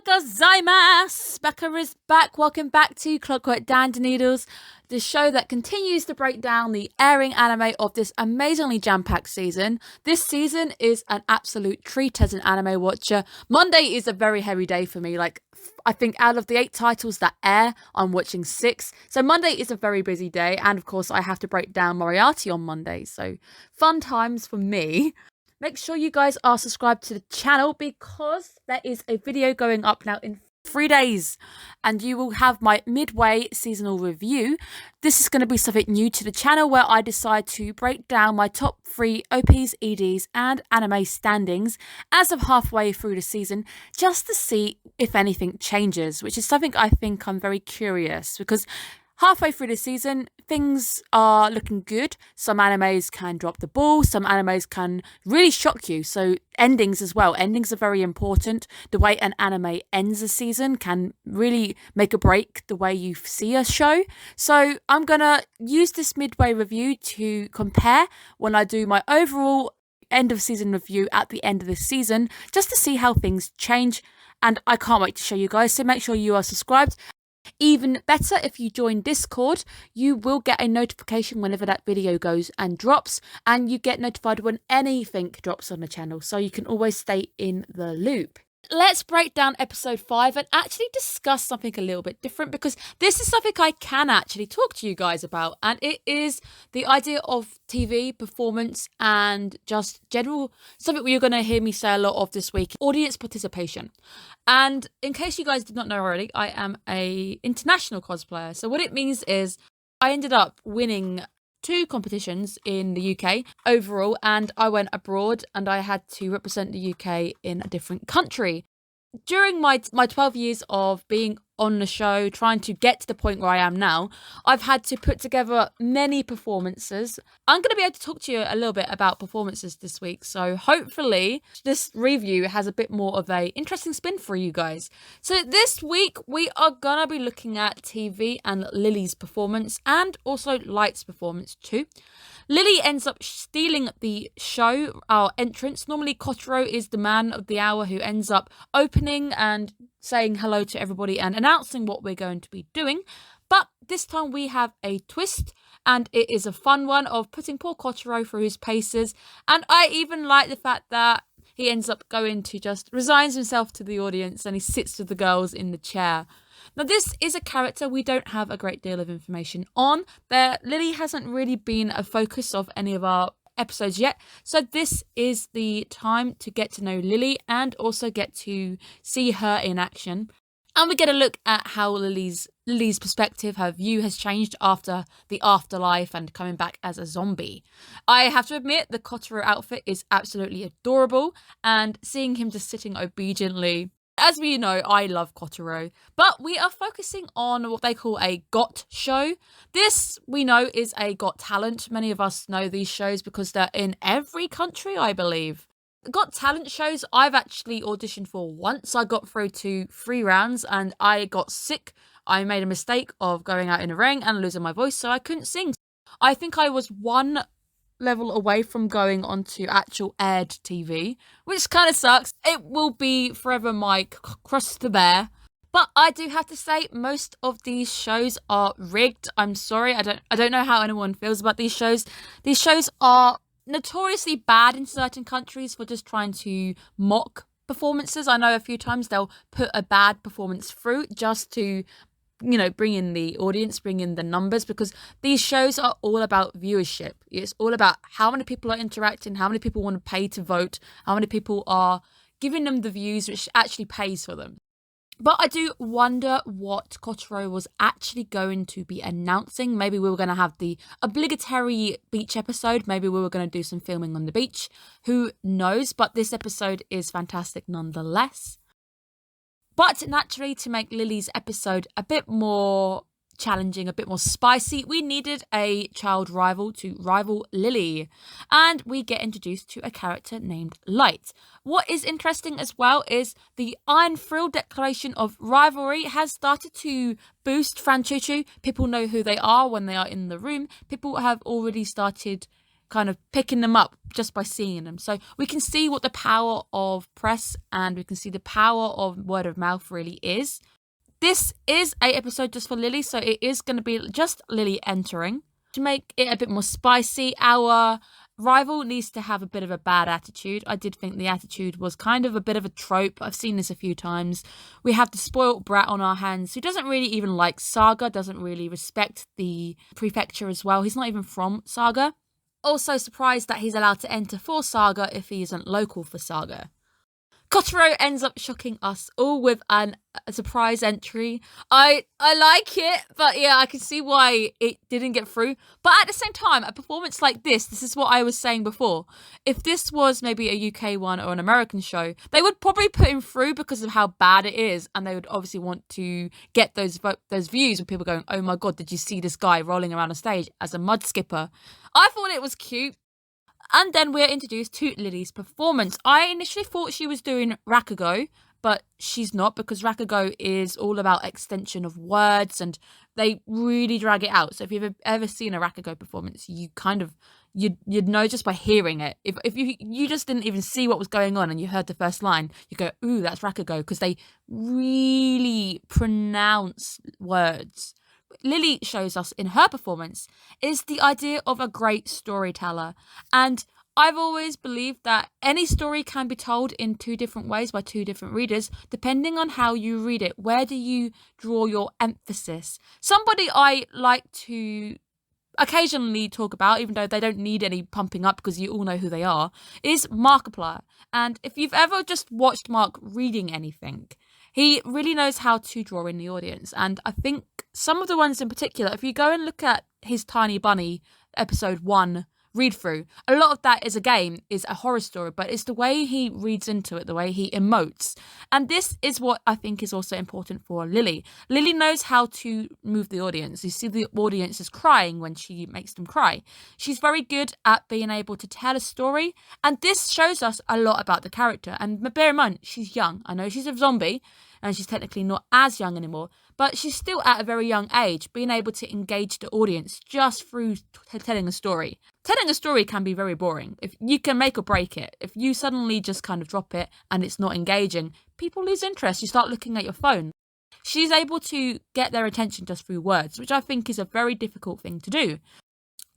gozaimasu! Becca is back. Welcome back to Clockwork and Noodles, the show that continues to break down the airing anime of this amazingly jam-packed season. This season is an absolute treat as an anime watcher. Monday is a very heavy day for me. I think out of the 8 titles that air, I'm watching 6. So Monday is a very busy day. And of course, I have to break down Moriarty on Monday. So fun times for me. Make sure you guys are subscribed to the channel because there is a video going up now in 3 days and you will have my midway seasonal review. This is going to be something new to the channel where I decide to break down my top 3 OPs, EDs and anime standings as of halfway through the season just to see if anything changes, which is something I think I'm very curious because halfway through the season, things are looking good. Some animes can drop the ball. Some animes can really shock you. So endings as well. Endings are very important. The way an anime ends a season can really make or break the way you see a show. So I'm going to use this midway review to compare when I do my overall end of season review at the end of this season, just to see how things change. And I can't wait to show you guys. So make sure you are subscribed. Even better, if you join Discord, you will get a notification whenever that video goes and drops, and you get notified when anything drops on the channel, so you can always stay in the loop. Let's break down episode 5 and actually discuss something a little bit different, because this is something I can actually talk to you guys about, and it is the idea of TV performance and just general something you're going to hear me say a lot of this week: audience participation. And in case you guys did not know already, I am a international cosplayer. So what it means is I ended up winning 2 competitions in the UK overall, and I went abroad and I had to represent the UK in a different country. During my 12 years of being on the show, trying to get to the point where I am now, I've had to put together many performances. I'm going to be able to talk to you a little bit about performances this week, so hopefully this review has a bit more of a interesting spin for you guys. So this week we are going to be looking at TV and Lily's performance, and also Light's performance too. Lily ends up stealing the show, our entrance. Normally Kotaro is the man of the hour who ends up opening and saying hello to everybody and announcing what we're going to be doing. But this time we have a twist, and it is a fun one of putting poor Kotaro through his paces. And I even like the fact that he ends up going to just resigns himself to the audience and he sits with the girls in the chair. Now, this is a character we don't have a great deal of information on. Lily hasn't really been a focus of any of our episodes yet, so this is the time to get to know Lily and also get to see her in action. And we get a look at how Lily's perspective, her view has changed after the afterlife and coming back as a zombie. I have to admit, the Kotaro outfit is absolutely adorable, and seeing him just sitting obediently. As we know, I love Kotaro, but we are focusing on what they call a GOT show. This, we know, is a Got Talent. Many of us know these shows because they're in every country, I believe. Got Talent shows, I've actually auditioned for once. I got through to 3 rounds and I got sick. I made a mistake of going out in a ring and losing my voice, so I couldn't sing. I think I was 1 level away from going onto actual aired TV, which kind of sucks. It will be forever my cross to bear. But I do have to say, most of these shows are rigged. I'm sorry, I don't know how anyone feels about these shows. These shows are notoriously bad in certain countries for just trying to mock performances. I know a few times they'll put a bad performance through just to, bring in the audience, bring in the numbers, because these shows are all about viewership. It's all about how many people are interacting, how many people want to pay to vote, how many people are giving them the views, which actually pays for them. But I do wonder what Kotaro was actually going to be announcing. Maybe we were going to have the obligatory beach episode. Maybe we were going to do some filming on the beach. Who knows? But this episode is fantastic nonetheless. But naturally, to make Lily's episode a bit more challenging, a bit more spicy, we needed a child rival to rival Lily. And we get introduced to a character named Light. What is interesting as well is the Iron Frill declaration of rivalry has started to boost Franchuchu. People know who they are when they are in the room. People have already started kind of picking them up just by seeing them. So we can see what the power of press and we can see the power of word of mouth really is. This is an episode just for Lily, so it is going to be just Lily entering. To make it a bit more spicy, our rival needs to have a bit of a bad attitude. I did think the attitude was kind of a bit of a trope. I've seen this a few times. We have the spoilt brat on our hands who doesn't really even like Saga, doesn't really respect the prefecture as well. He's not even from Saga. Also surprised that he's allowed to enter for Saga if he isn't local for Saga. Kotaro ends up shocking us all with a surprise entry. I like it, but yeah, I can see why it didn't get through. But at the same time, a performance like this is what I was saying before. If this was maybe a UK one or an American show, they would probably put him through because of how bad it is, and they would obviously want to get those views of people going, oh my god, did you see this guy rolling around on stage as a mud skipper? I thought it was cute. And then we're introduced to Lily's performance. I initially thought she was doing Rakugo, but she's not, because Rakugo is all about extension of words and they really drag it out. So if you've ever seen a Rakugo performance, you kind of, you'd know just by hearing it. If you just didn't even see what was going on and you heard the first line, you go, ooh, that's Rakugo, because they really pronounce words. Lily shows us in her performance is the idea of a great storyteller. And I've always believed that any story can be told in two different ways by two different readers, depending on how you read it. Where do you draw your emphasis? Somebody I like to occasionally talk about, even though they don't need any pumping up because you all know who they are, is Markiplier. And if you've ever just watched Mark reading anything, he really knows how to draw in the audience. And I think some of the ones in particular, if you go and look at his Tiny Bunny episode 1 read through, a lot of that is a horror story, but it's the way he reads into it, the way he emotes. And this is what I think is also important for Lily. Lily knows how to move the audience. You see the audience is crying when she makes them cry. She's very good at being able to tell a story, and this shows us a lot about the character. And bear in mind, she's young. I know she's a zombie, and she's technically not as young anymore, but she's still at a very young age, being able to engage the audience just through telling a story. Telling a story can be very boring. If you can make or break it. If you suddenly just kind of drop it and it's not engaging, people lose interest. You start looking at your phone. She's able to get their attention just through words, which I think is a very difficult thing to do.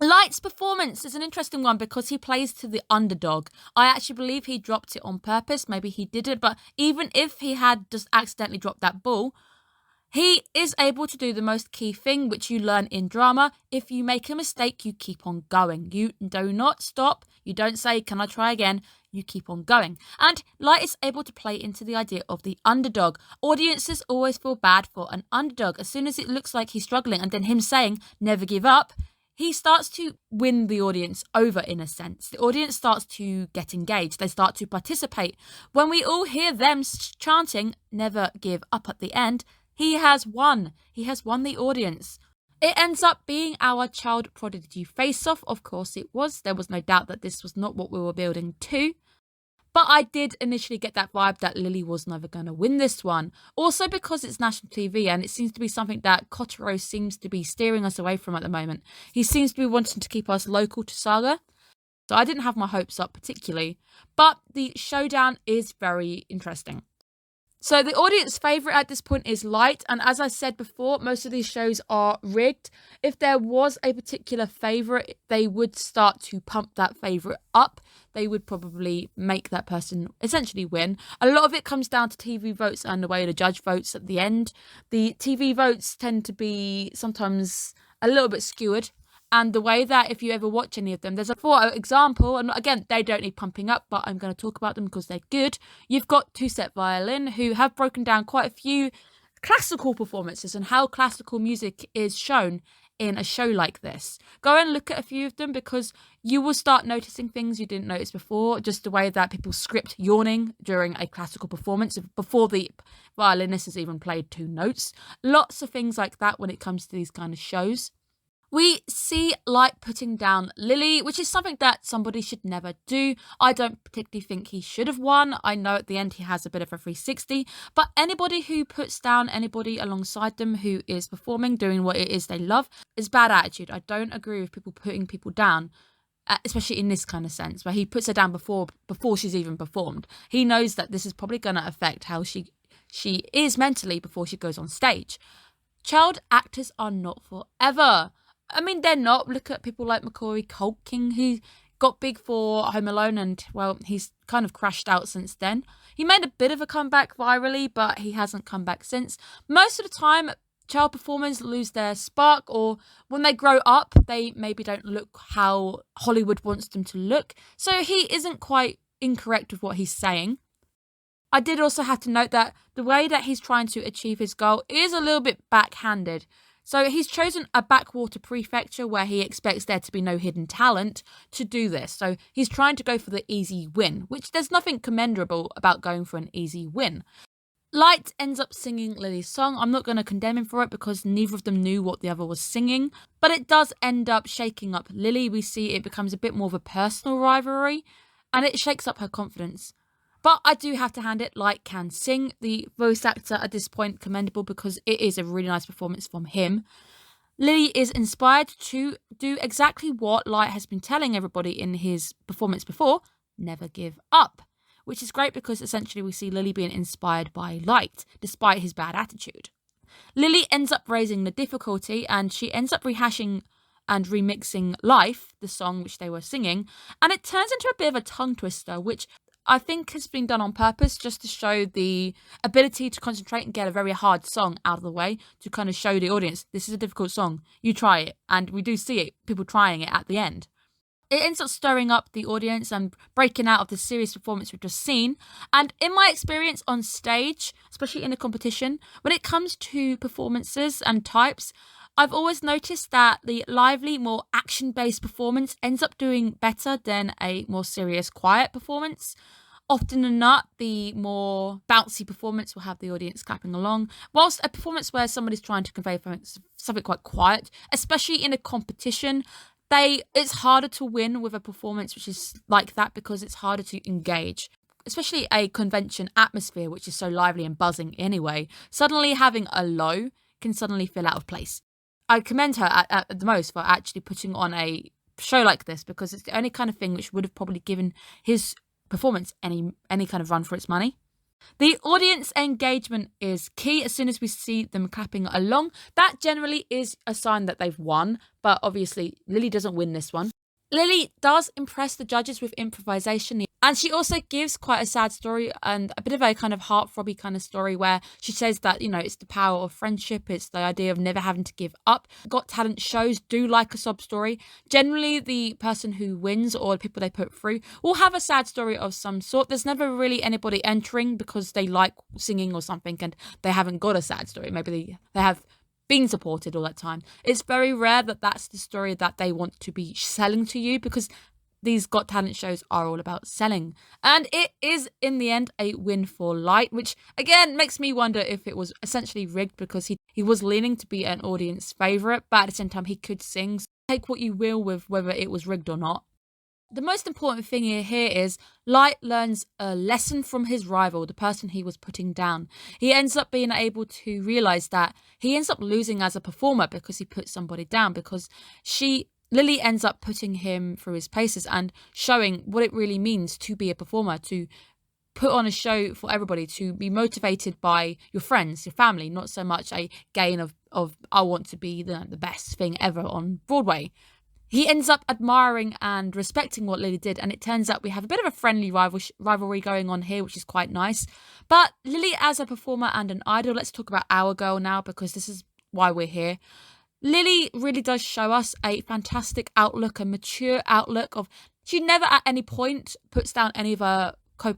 Light's performance is an interesting one because he plays to the underdog. I actually believe he dropped it on purpose. Maybe he didn't, but even if he had just accidentally dropped that ball, he is able to do the most key thing, which you learn in drama. If you make a mistake, you keep on going. You do not stop. You don't say, can I try again? You keep on going. And Light is able to play into the idea of the underdog. Audiences always feel bad for an underdog. As soon as it looks like he's struggling and then him saying, never give up, he starts to win the audience over, in a sense. The audience starts to get engaged. They start to participate. When we all hear them chanting, never give up at the end, he has won. He has won the audience. It ends up being our child prodigy face-off. Of course it was. There was no doubt that this was not what we were building to. But I did initially get that vibe that Lily was never going to win this one. Also because it's national TV and it seems to be something that Kotaro seems to be steering us away from at the moment. He seems to be wanting to keep us local to Saga. So I didn't have my hopes up particularly. But the showdown is very interesting. So the audience favourite at this point is Light, and as I said before, most of these shows are rigged. If there was a particular favourite, they would start to pump that favourite up. They would probably make that person essentially win. A lot of it comes down to TV votes and the way the judge votes at the end. The TV votes tend to be sometimes a little bit skewered. And the way that if you ever watch any of them, there's for example, and again, they don't need pumping up, but I'm going to talk about them because they're good. You've got Two Set Violin, who have broken down quite a few classical performances and how classical music is shown in a show like this. Go and look at a few of them because you will start noticing things you didn't notice before, just the way that people script yawning during a classical performance before the violinist has even played 2 notes. Lots of things like that when it comes to these kind of shows. We see Light putting down Lily, which is something that somebody should never do. I don't particularly think he should have won. I know at the end he has a bit of a 360, but anybody who puts down anybody alongside them who is performing, doing what it is they love, is bad attitude. I don't agree with people putting people down. especially in this kind of sense, where he puts her down before she's even performed. He knows that this is probably going to affect how she is mentally before she goes on stage. Child actors are not forever. I mean, they're not. Look at people like Macaulay Culkin, who got big for Home Alone, and, well, he's kind of crashed out since then. He made a bit of a comeback virally, but he hasn't come back since. Most of the time, child performers lose their spark, or when they grow up, they maybe don't look how Hollywood wants them to look. So he isn't quite incorrect with what he's saying. I did also have to note that the way that he's trying to achieve his goal is a little bit backhanded. So he's chosen a backwater prefecture where he expects there to be no hidden talent to do this. So he's trying to go for the easy win, which there's nothing commendable about going for an easy win. Light ends up singing Lily's song. I'm not going to condemn him for it because neither of them knew what the other was singing. But it does end up shaking up Lily. We see it becomes a bit more of a personal rivalry and it shakes up her confidence. But I do have to hand it, Light can sing. The voice actor at this point, commendable because it is a really nice performance from him. Lily is inspired to do exactly what Light has been telling everybody in his performance before, never give up. Which is great because essentially we see Lily being inspired by Light, despite his bad attitude. Lily ends up raising the difficulty and she ends up rehashing and remixing Life, the song which they were singing, and it turns into a bit of a tongue twister, which I think has been done on purpose just to show the ability to concentrate and get a very hard song out of the way to kind of show the audience, this is a difficult song, you try it. And we do see it, people trying it at the end. It ends up stirring up the audience and breaking out of the serious performance we've just seen. And in my experience on stage, especially in a competition, when it comes to performances and types, I've always noticed that the lively, more action-based performance ends up doing better than a more serious, quiet performance. Often than not, the more bouncy performance will have the audience clapping along, whilst a performance where somebody's trying to convey something quite quiet, especially in a competition, it's harder to win with a performance which is like that because it's harder to engage. Especially a convention atmosphere, which is so lively and buzzing anyway. Suddenly having a low can suddenly feel out of place. I commend her at the most for actually putting on a show like this because it's the only kind of thing which would have probably given his performance any kind of run for its money. The audience engagement is key. As soon as we see them clapping along, that generally is a sign that they've won, but obviously Lily doesn't win this one. Lily does impress the judges with improvisation, and she also gives quite a sad story and a bit of a kind of heart-throbby kind of story where she says that, it's the power of friendship, it's the idea of never having to give up. Got Talent shows do like a sob story. Generally, the person who wins or the people they put through will have a sad story of some sort. There's never really anybody entering because they like singing or something and they haven't got a sad story. Maybe they have been supported all that time. It's very rare that that's the story that they want to be selling to you because these Got Talent shows are all about selling. And it is, in the end, a win for Light, which, again, makes me wonder if it was essentially rigged because he was leaning to be an audience favourite, but at the same time, he could sing. So take what you will with whether it was rigged or not. The most important thing here is Light learns a lesson from his rival, the person he was putting down. He ends up being able to realise that he ends up losing as a performer because he put somebody down, because Lily ends up putting him through his paces and showing what it really means to be a performer, to put on a show for everybody, to be motivated by your friends, your family, not so much a gain of I want to be the best thing ever on Broadway. He ends up admiring and respecting what Lily did, and it turns out we have a bit of a friendly rivalry going on here, which is quite nice. But Lily as a performer and an idol, let's talk about our girl now, because this is why we're here. Lily really does show us a fantastic outlook, a mature outlook of, she never at any point puts down any of her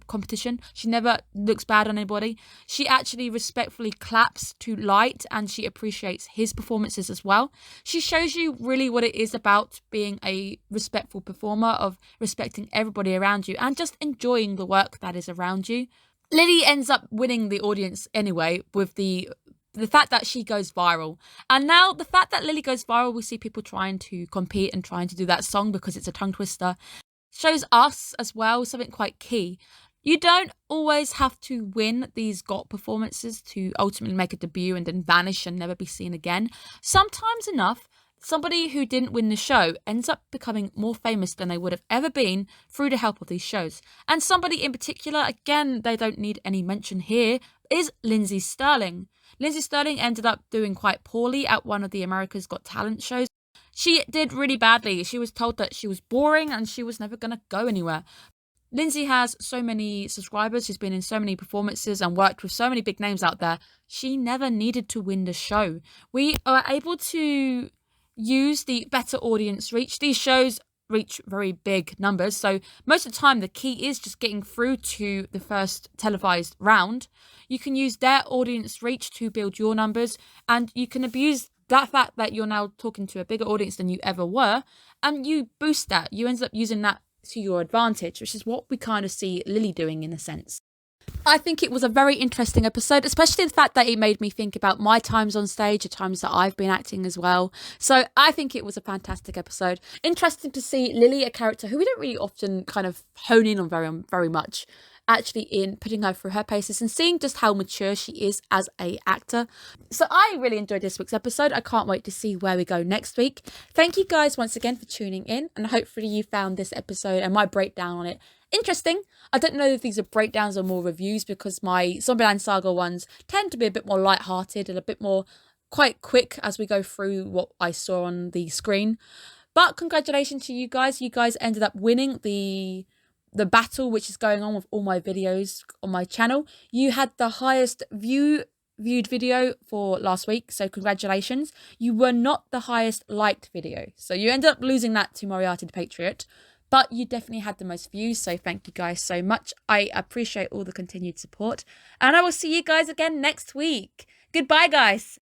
competition. She never looks bad on anybody. She actually respectfully claps to Light and she appreciates his performances as well. She shows you really what it is about being a respectful performer, of respecting everybody around you and just enjoying the work that is around you. Lily ends up winning the audience anyway with the fact that she goes viral. And now the fact that Lily goes viral, we see people trying to compete and trying to do that song because it's a tongue twister, shows us as well something quite key. You don't always have to win these GOT performances to ultimately make a debut and then vanish and never be seen again. Sometimes somebody who didn't win the show ends up becoming more famous than they would have ever been through the help of these shows. And somebody in particular, again, they don't need any mention here, is Lindsay Sterling. Lindsay Sterling ended up doing quite poorly at one of the America's Got Talent shows. She did really badly. She was told that she was boring and she was never going to go anywhere. Lindsay has so many subscribers. She's been in so many performances and worked with so many big names out there. She never needed to win the show. We are able to use the better audience reach. These shows reach very big numbers. So most of the time, the key is just getting through to the first televised round. You can use their audience reach to build your numbers, and you can abuse that fact that you're now talking to a bigger audience than you ever were, and you boost that. You end up using that to your advantage, which is what we kind of see Lily doing in a sense. I think it was a very interesting episode, especially the fact that it made me think about my times on stage, the times that I've been acting as well. So I think it was a fantastic episode. Interesting to see Lily, a character who we don't really often kind of hone in on very much, actually in putting her through her paces and seeing just how mature she is as a actor. So I really enjoyed this week's episode. I can't wait to see where we go next week. Thank you guys once again for tuning in, and hopefully you found this episode and my breakdown on it interesting. I don't know if these are breakdowns or more reviews, because my Zombieland Saga ones tend to be a bit more light-hearted and a bit more quite quick as we go through what I saw on the screen. But congratulations to you guys. You guys ended up winning the battle which is going on with all my videos on my channel. You had the highest viewed video for last week, so congratulations. You were not the highest liked video, so you ended up losing that to Moriarty the Patriot, but you definitely had the most views, so thank you guys so much. I appreciate all the continued support, and I will see you guys again next week. Goodbye, guys.